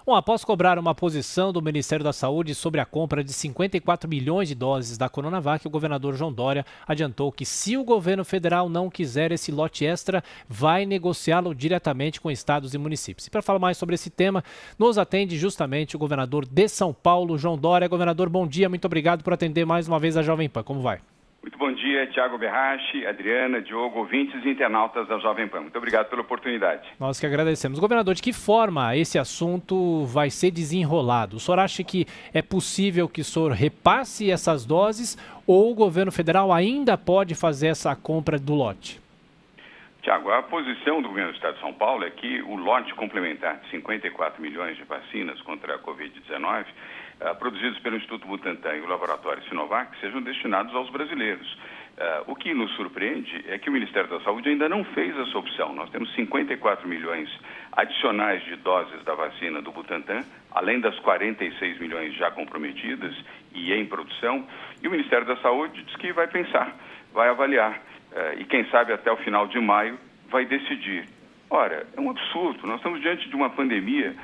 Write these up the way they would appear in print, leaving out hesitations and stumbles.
Bom, após cobrar uma posição do Ministério da Saúde sobre a compra de 54 milhões de doses da Coronavac, o governador João Dória adiantou que se o governo federal não quiser esse lote extra, vai negociá-lo diretamente com estados e municípios. E para falar mais sobre esse tema, nos atende justamente o governador de São Paulo, João Dória. Governador, bom dia, muito obrigado por atender mais uma vez a Jovem Pan. Como vai? Muito bom dia, Tiago Berrache, Adriana, Diogo, ouvintes e internautas da Jovem Pan. Muito obrigado pela oportunidade. Nós que agradecemos. Governador, de que forma esse assunto vai ser desenrolado? O senhor acha que é possível que o senhor repasse essas doses ou o governo federal ainda pode fazer essa compra do lote? Tiago, a posição do governo do Estado de São Paulo é que o lote complementar de 54 milhões de vacinas contra a Covid-19, produzidos pelo Instituto Butantan e o laboratório Sinovac, sejam destinados aos brasileiros. O que nos surpreende é que o Ministério da Saúde ainda não fez essa opção. Nós temos 54 milhões adicionais de doses da vacina do Butantan, além das 46 milhões já comprometidas e em produção, e o Ministério da Saúde diz que vai pensar, vai avaliar, e quem sabe até o final de maio vai decidir. Ora, é um absurdo. Nós estamos diante de uma pandemia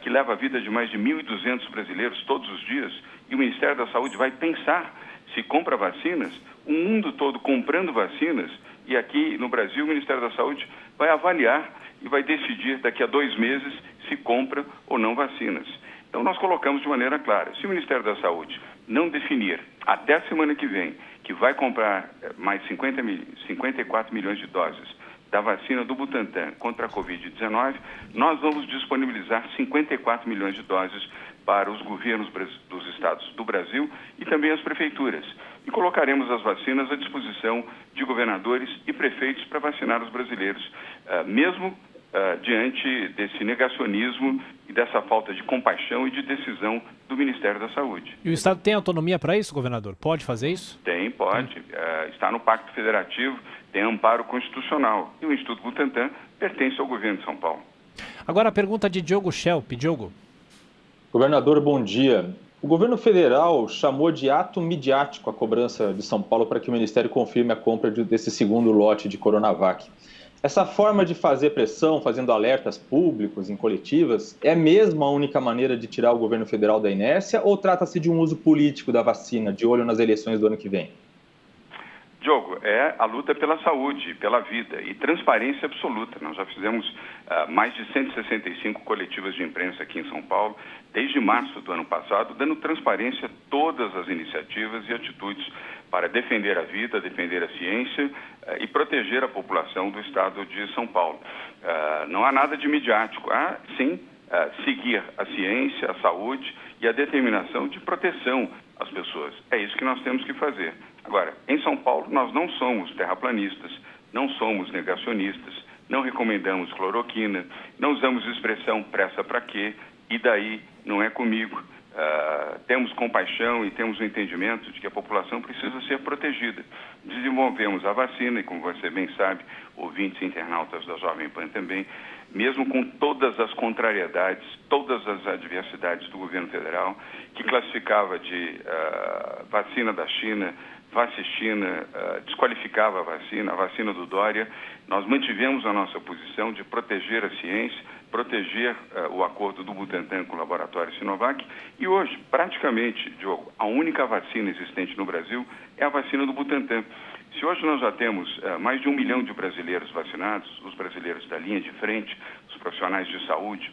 que leva a vida de mais de 1.200 brasileiros todos os dias e o Ministério da Saúde vai pensar se compra vacinas, o mundo todo comprando vacinas e aqui no Brasil o Ministério da Saúde vai avaliar e vai decidir daqui a 2 meses se compra ou não vacinas. Então nós colocamos de maneira clara, se o Ministério da Saúde não definir até a semana que vem que vai comprar mais 54 milhões de doses da vacina do Butantan contra a Covid-19, nós vamos disponibilizar 54 milhões de doses para os governos dos estados do Brasil e também as prefeituras. E colocaremos as vacinas à disposição de governadores e prefeitos para vacinar os brasileiros, mesmo diante desse negacionismo e dessa falta de compaixão e de decisão do Ministério da Saúde. E o Estado tem autonomia para isso, governador? Pode fazer isso? Tem, pode. Está no Pacto Federativo, tem amparo constitucional. E o Instituto Butantan pertence ao governo de São Paulo. Agora a pergunta de Diogo Schelp. Diogo. Governador, bom dia. O governo federal chamou de ato midiático a cobrança de São Paulo para que o Ministério confirme a compra desse segundo lote de Coronavac. Essa forma de fazer pressão, fazendo alertas públicos, em coletivas, é mesmo a única maneira de tirar o governo federal da inércia ou trata-se de um uso político da vacina, de olho nas eleições do ano que vem? Diogo, é a luta pela saúde, pela vida e transparência absoluta. Nós já fizemos mais de 165 coletivas de imprensa aqui em São Paulo, desde março do ano passado, dando transparência a todas as iniciativas e atitudes para defender a vida, defender a ciência e proteger a população do estado de São Paulo. Não há nada de midiático, há sim seguir a ciência, a saúde e a determinação de proteção às pessoas. É isso que nós temos que fazer. Agora, em São Paulo, nós não somos terraplanistas, não somos negacionistas, não recomendamos cloroquina, não usamos expressão pressa para quê, e daí não é comigo. Temos compaixão e temos o entendimento de que a população precisa ser protegida. Desenvolvemos a vacina e, como você bem sabe, ouvintes e internautas da Jovem Pan também, mesmo com todas as contrariedades, todas as adversidades do governo federal, que classificava de vacina da China, Vacistina, desqualificava a vacina do Dória, nós mantivemos a nossa posição de proteger a ciência, proteger o acordo do Butantan com o laboratório Sinovac e hoje, praticamente, Diogo, a única vacina existente no Brasil é a vacina do Butantan. Se hoje nós já temos mais de 1 milhão de brasileiros vacinados, os brasileiros da linha de frente, os profissionais de saúde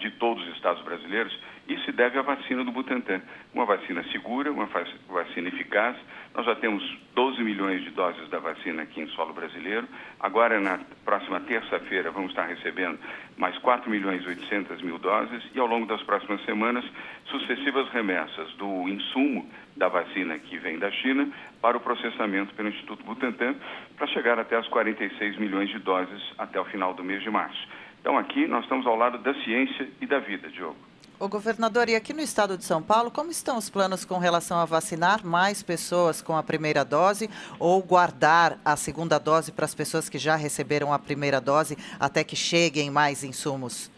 de todos os estados brasileiros, isso se deve à vacina do Butantan. Uma vacina segura, uma vacina eficaz. Nós já temos 12 milhões de doses da vacina aqui em solo brasileiro. Agora, na próxima terça-feira, vamos estar recebendo mais 4 milhões e 800 mil doses e, ao longo das próximas semanas, sucessivas remessas do insumo da vacina que vem da China para o processamento pelo Instituto Butantan para chegar até as 46 milhões de doses até o final do mês de março. Então, aqui nós estamos ao lado da ciência e da vida, Diogo. Ô, governador, e aqui no estado de São Paulo, como estão os planos com relação a vacinar mais pessoas com a primeira dose ou guardar a segunda dose para as pessoas que já receberam a primeira dose até que cheguem mais insumos?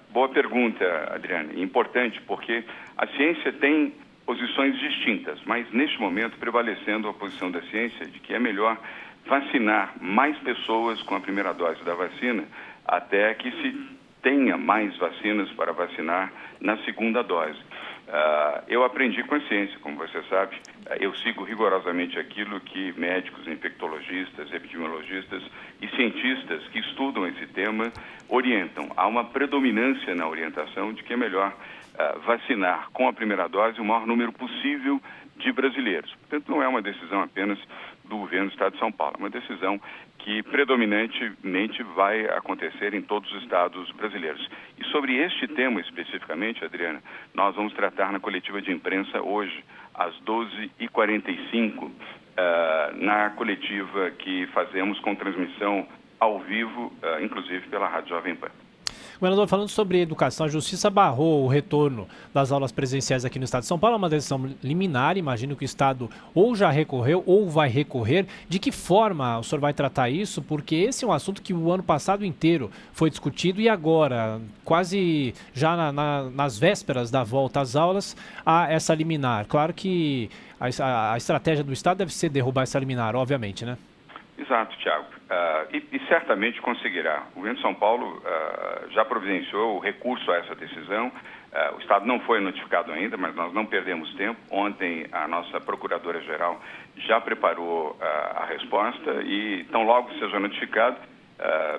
Boa pergunta, Adriane. Importante, porque a ciência tem posições distintas, mas neste momento prevalecendo a posição da ciência de que é melhor vacinar mais pessoas com a primeira dose da vacina até que se tenha mais vacinas para vacinar na segunda dose. Eu aprendi com a ciência, como você sabe. Eu sigo rigorosamente aquilo que médicos, infectologistas, epidemiologistas e cientistas que estudam esse tema orientam. Há uma predominância na orientação de que é melhor vacinar com a primeira dose o maior número possível de brasileiros. Portanto, não é uma decisão apenas do governo do Estado de São Paulo, é uma decisão que predominantemente vai acontecer em todos os estados brasileiros. E sobre este tema especificamente, Adriana, nós vamos tratar na coletiva de imprensa hoje, às 12h45, na coletiva que fazemos com transmissão ao vivo, inclusive pela Rádio Jovem Pan. Governador, falando sobre educação, a Justiça barrou o retorno das aulas presenciais aqui no Estado de São Paulo. É uma decisão liminar, imagino que o Estado ou já recorreu ou vai recorrer. De que forma o senhor vai tratar isso? Porque esse é um assunto que o ano passado inteiro foi discutido e agora, quase já nas vésperas da volta às aulas, há essa liminar. Claro que a estratégia do Estado deve ser derrubar essa liminar, obviamente, né? Exato, Tiago. E certamente conseguirá. O governo de São Paulo já providenciou o recurso a essa decisão. O Estado não foi notificado ainda, mas nós não perdemos tempo. Ontem a nossa Procuradora-Geral já preparou a resposta e, tão logo seja notificado,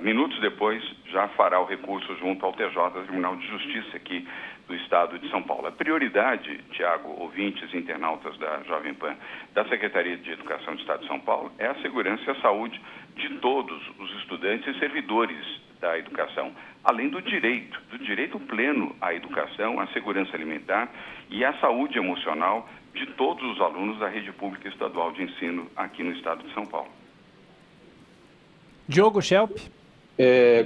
minutos depois já fará o recurso junto ao TJ, Tribunal de Justiça aqui do Estado de São Paulo. A prioridade, Tiago, ouvintes e internautas da Jovem Pan, da Secretaria de Educação do Estado de São Paulo, é a segurança e a saúde de todos os estudantes e servidores da educação, além do direito pleno à educação, à segurança alimentar e à saúde emocional de todos os alunos da rede pública estadual de ensino aqui no Estado de São Paulo. Diogo Schelp.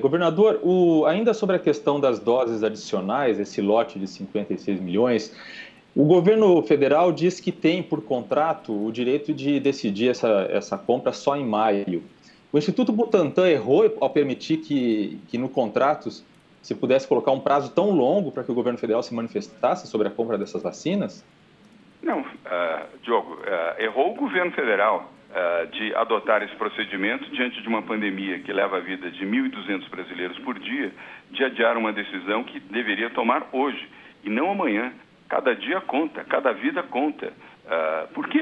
Governador, ainda sobre a questão das doses adicionais, esse lote de 56 milhões, o governo federal diz que tem por contrato o direito de decidir essa compra só em maio. O Instituto Butantan errou ao permitir que no contrato se pudesse colocar um prazo tão longo para que o governo federal se manifestasse sobre a compra dessas vacinas? Não, Diogo, errou o governo federal de adotar esse procedimento diante de uma pandemia que leva a vida de 1.200 brasileiros por dia, de adiar uma decisão que deveria tomar hoje e não amanhã. Cada dia conta, cada vida conta. Por que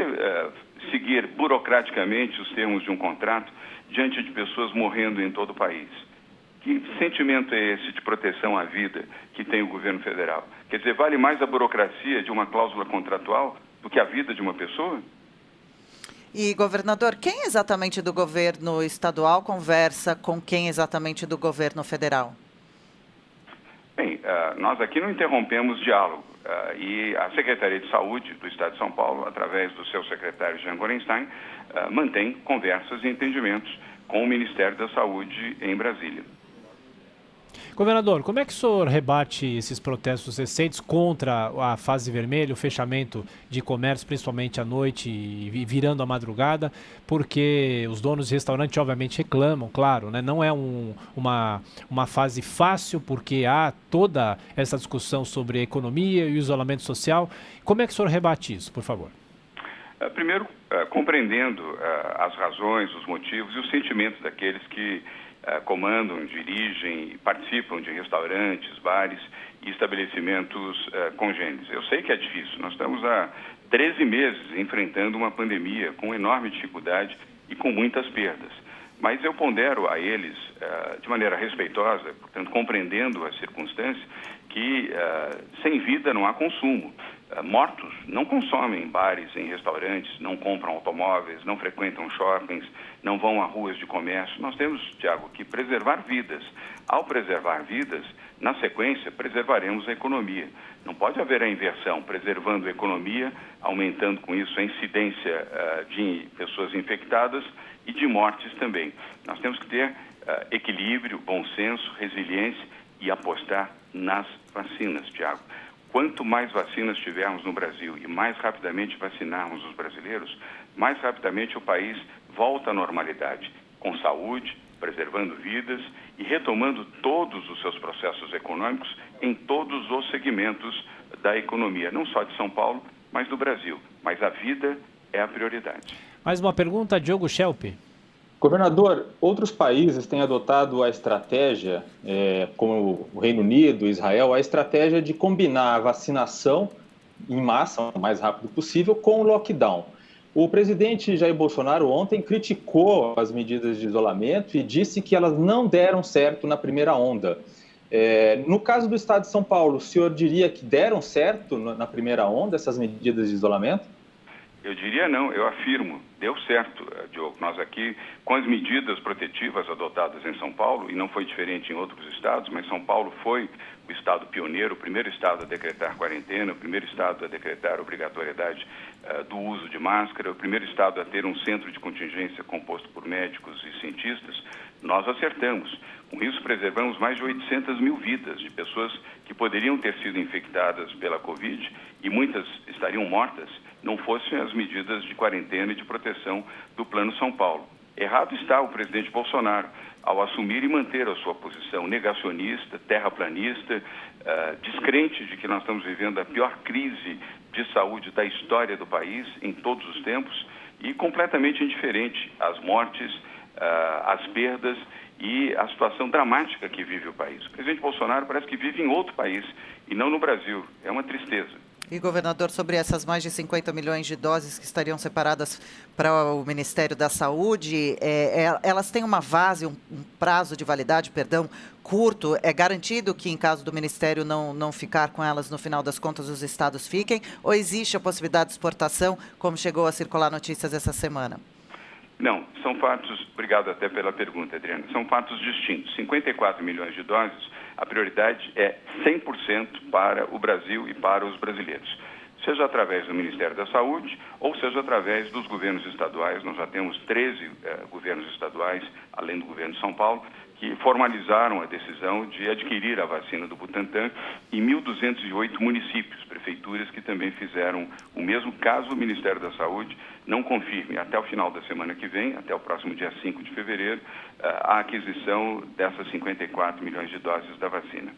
seguir burocraticamente os termos de um contrato diante de pessoas morrendo em todo o país? Que sentimento é esse de proteção à vida que tem o governo federal? Quer dizer, vale mais a burocracia de uma cláusula contratual do que a vida de uma pessoa? E, governador, quem exatamente do governo estadual conversa com quem exatamente do governo federal? Bem, nós aqui não interrompemos diálogo. E a Secretaria de Saúde do Estado de São Paulo, através do seu secretário Jean Gorenstein, mantém conversas e entendimentos com o Ministério da Saúde em Brasília. Governador, como é que o senhor rebate esses protestos recentes contra a fase vermelha, o fechamento de comércio, principalmente à noite e virando a madrugada, porque os donos de restaurante obviamente reclamam, claro, né? Não é uma fase fácil, porque há toda essa discussão sobre a economia e o isolamento social. Como é que o senhor rebate isso, por favor? Primeiro, compreendendo as razões, os motivos e os sentimentos daqueles que comandam, dirigem e participam de restaurantes, bares e estabelecimentos congêneres. Eu sei que é difícil. Nós estamos há 13 meses enfrentando uma pandemia com enorme dificuldade e com muitas perdas. Mas eu pondero a eles, de maneira respeitosa, portanto, compreendendo as circunstâncias, que sem vida não há consumo. Mortos não consomem em bares, em restaurantes, não compram automóveis, não frequentam shoppings, não vão a ruas de comércio. Nós temos, Tiago, que preservar vidas. Ao preservar vidas, na sequência, preservaremos a economia. Não pode haver a inversão, preservando a economia, aumentando com isso a incidência de pessoas infectadas e de mortes também. Nós temos que ter equilíbrio, bom senso, resiliência e apostar nas vacinas, Tiago. Quanto mais vacinas tivermos no Brasil e mais rapidamente vacinarmos os brasileiros, mais rapidamente o país volta à normalidade, com saúde, preservando vidas e retomando todos os seus processos econômicos em todos os segmentos da economia, não só de São Paulo, mas do Brasil. Mas a vida é a prioridade. Mais uma pergunta, Diogo Schelp. Governador, outros países têm adotado a estratégia, como o Reino Unido, Israel, a estratégia de combinar a vacinação em massa, o mais rápido possível, com o lockdown. O presidente Jair Bolsonaro ontem criticou as medidas de isolamento e disse que elas não deram certo na primeira onda. No caso do estado de São Paulo, o senhor diria que deram certo na primeira onda essas medidas de isolamento? Eu diria não, eu afirmo, deu certo, Diogo. Nós aqui, com as medidas protetivas adotadas em São Paulo, e não foi diferente em outros estados, mas São Paulo foi o estado pioneiro, o primeiro estado a decretar quarentena, o primeiro estado a decretar obrigatoriedade do uso de máscara, o primeiro estado a ter um centro de contingência composto por médicos e cientistas. Nós acertamos. Com isso, preservamos mais de 800 mil vidas de pessoas que poderiam ter sido infectadas pela Covid e muitas estariam mortas, não fossem as medidas de quarentena e de proteção do Plano São Paulo. Errado está o presidente Bolsonaro ao assumir e manter a sua posição negacionista, terraplanista, descrente de que nós estamos vivendo a pior crise de saúde da história do país em todos os tempos e completamente indiferente às mortes, às perdas e à situação dramática que vive o país. O presidente Bolsonaro parece que vive em outro país e não no Brasil. É uma tristeza. E, governador, sobre essas mais de 50 milhões de doses que estariam separadas para o Ministério da Saúde, elas têm uma base, um prazo de validade, curto? É garantido que, em caso do Ministério não ficar com elas, no final das contas, os estados fiquem? Ou existe a possibilidade de exportação, como chegou a circular notícias essa semana? Não, são fatos, obrigado até pela pergunta, Adriana, são fatos distintos. 54 milhões de doses, a prioridade é 100% para o Brasil e para os brasileiros. Seja através do Ministério da Saúde ou seja através dos governos estaduais. Nós já temos 13 governos estaduais, além do governo de São Paulo, que formalizaram a decisão de adquirir a vacina do Butantan e 1.208 municípios, prefeituras que também fizeram o mesmo, caso o Ministério da Saúde não confirme até o final da semana que vem, até o próximo dia 5 de fevereiro, a aquisição dessas 54 milhões de doses da vacina.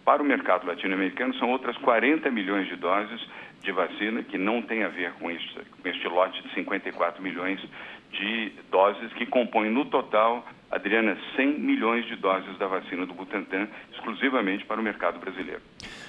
Para o mercado latino-americano, são outras 40 milhões de doses de vacina que não tem a ver com este lote de 54 milhões de doses que compõem no total, Adriana, 100 milhões de doses da vacina do Butantan, exclusivamente para o mercado brasileiro.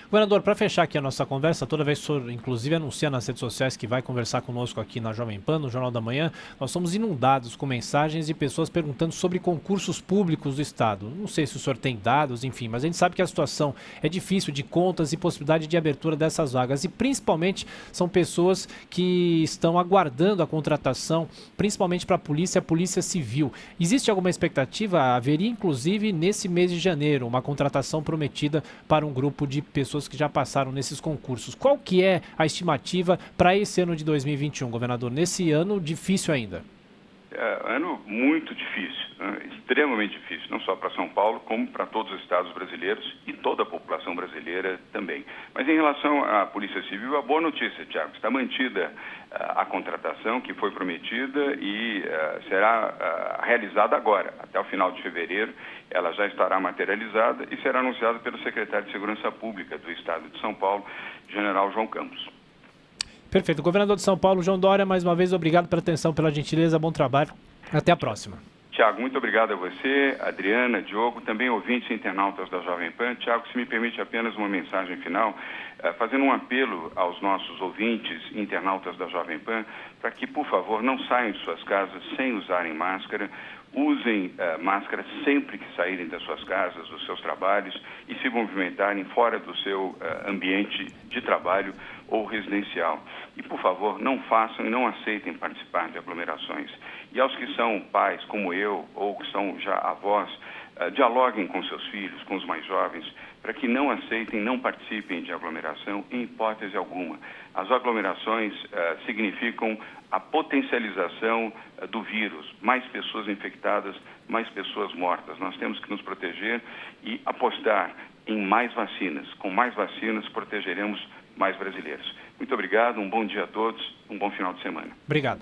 Governador, para fechar aqui a nossa conversa, toda vez que o senhor, inclusive, anuncia nas redes sociais que vai conversar conosco aqui na Jovem Pan, no Jornal da Manhã, nós somos inundados com mensagens de pessoas perguntando sobre concursos públicos do Estado. Não sei se o senhor tem dados, enfim, mas a gente sabe que a situação é difícil de contas e possibilidade de abertura dessas vagas. E, principalmente, são pessoas que estão aguardando a contratação, principalmente para a Polícia Civil. Existe alguma expectativa? Haveria, inclusive, nesse mês de janeiro, uma contratação prometida para um grupo de pessoas que já passaram nesses concursos. Qual que é a estimativa para esse ano de 2021, governador? Nesse ano difícil ainda. Ano muito difícil, extremamente difícil, não só para São Paulo, como para todos os estados brasileiros e toda a população brasileira também. Mas em relação à Polícia Civil, a boa notícia, Tiago, está mantida a contratação que foi prometida e será realizada agora, até o final de fevereiro. Ela já estará materializada e será anunciada pelo secretário de Segurança Pública do Estado de São Paulo, General João Campos. Perfeito. Governador de São Paulo, João Dória, mais uma vez, obrigado pela atenção, pela gentileza, bom trabalho. Até a próxima. Tiago, muito obrigado a você, Adriana, Diogo, também ouvintes e internautas da Jovem Pan. Tiago, se me permite apenas uma mensagem final, fazendo um apelo aos nossos ouvintes e internautas da Jovem Pan, para que, por favor, não saiam de suas casas sem usarem máscara. Usem máscara sempre que saírem das suas casas, dos seus trabalhos e se movimentarem fora do seu ambiente de trabalho ou residencial. E, por favor, não façam e não aceitem participar de aglomerações. E aos que são pais, como eu, ou que são já avós, dialoguem com seus filhos, com os mais jovens, para que não aceitem, não participem de aglomeração em hipótese alguma. As aglomerações significam a potencialização do vírus, mais pessoas infectadas, mais pessoas mortas. Nós temos que nos proteger e apostar em mais vacinas. Com mais vacinas, protegeremos mais brasileiros. Muito obrigado, um bom dia a todos, um bom final de semana. Obrigado.